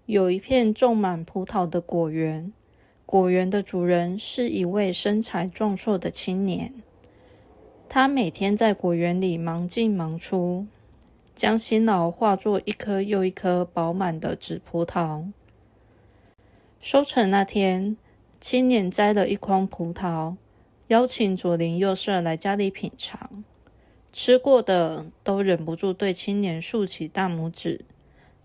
有一片種滿葡萄的果園，果園的主人是一位身材壯碩的青年。他每天在果園裡忙進忙出，將辛勞化作一顆又一顆飽滿的紫葡萄。收成那天，青年摘了一筐葡萄，邀請左鄰右舍來家裡品嘗。吃過的都忍不住對青年豎起大拇指，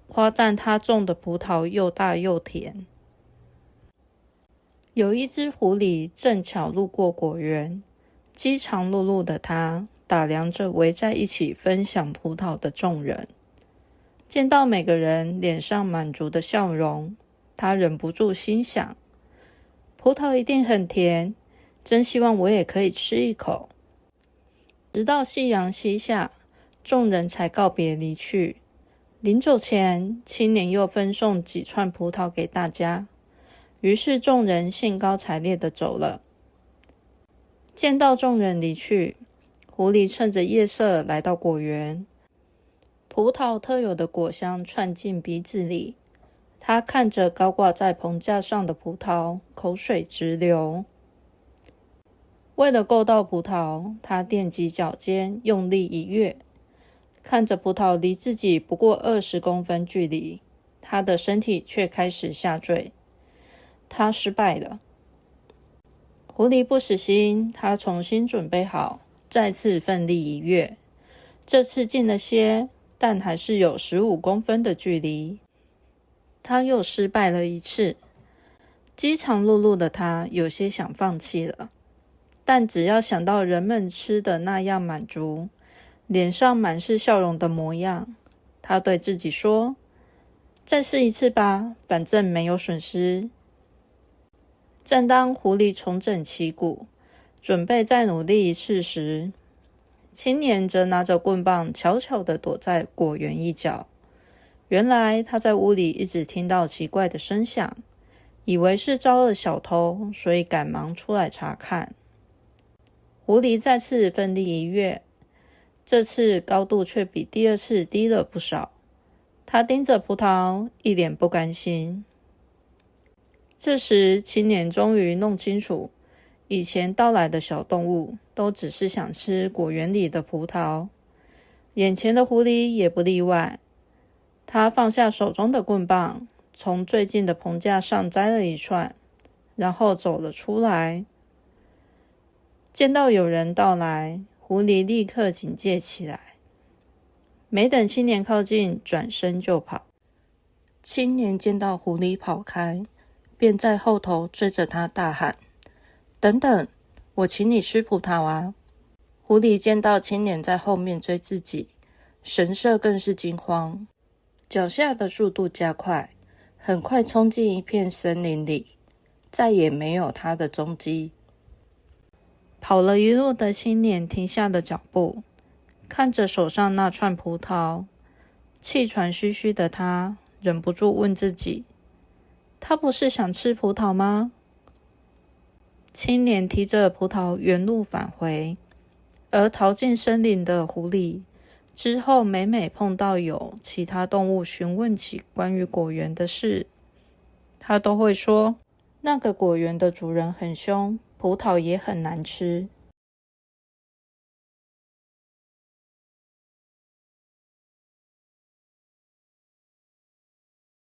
誇讚他種的葡萄又大又甜。有一隻狐狸正巧路過果園，飢腸轆轆的它打量着圍在一起分享葡萄的眾人，見到每個人臉上滿足的笑容，它忍不住心想：葡萄一定很甜，真希望我也可以吃一口。直到夕陽西下，眾人才告別離去。臨走前，青年又分送幾串葡萄給大家，於是眾人興高采烈地走了。見到眾人離去，狐狸趁着夜色來到果園，葡萄特有的果香竄進鼻子裡。他看着高掛在棚架上的葡萄，口水直流。為了夠到葡萄，他踮起腳尖，用力一躍。看着葡萄離自己不過20公分距離，他的身體卻開始下墜。他失敗了。狐狸不死心，他重新準備好，再次奮力一躍。這次近了些，但還是有15公分的距離。他又失敗了一次。飢腸轆轆的他有些想放棄了。但只要想到人們吃的那樣滿足，臉上滿是笑容的模樣，他對自己說：“再試一次吧，反正沒有損失。”正當狐狸重整旗鼓，準備再努力一次時，青年則拿着棍棒悄悄地躲在果園一角。原來他在屋裡一直聽到奇怪的聲響，以為是招了小偷，所以趕忙出來查看。狐狸再次奮力一躍，這次高度卻比第二次低了不少。他盯着葡萄，一臉不甘心。這時，青年終於弄清楚，以前到來的小動物都只是想吃果園裡的葡萄，眼前的狐狸也不例外。他放下手中的棍棒，從最近的棚架上摘了一串，然後走了出來。見到有人到來，狐狸立刻警戒起來。沒等青年靠近，轉身就跑。青年見到狐狸跑開，便在後頭追着他大喊：“等等，我請你吃葡萄啊！”狐狸見到青年在後面追自己，神色更是驚慌，腳下的速度加快，很快衝進一片森林裡，再也沒有他的蹤跡。跑了一路的青年停下了腳步，看着手上那串葡萄，氣喘吁吁的他忍不住問自己：他不是想吃葡萄嗎？青年提着葡萄原路返回，而逃進森林的狐狸之後每每碰到有其他動物詢問起關於果園的事，他都會說那個果園的主人很兇，葡萄也很難吃。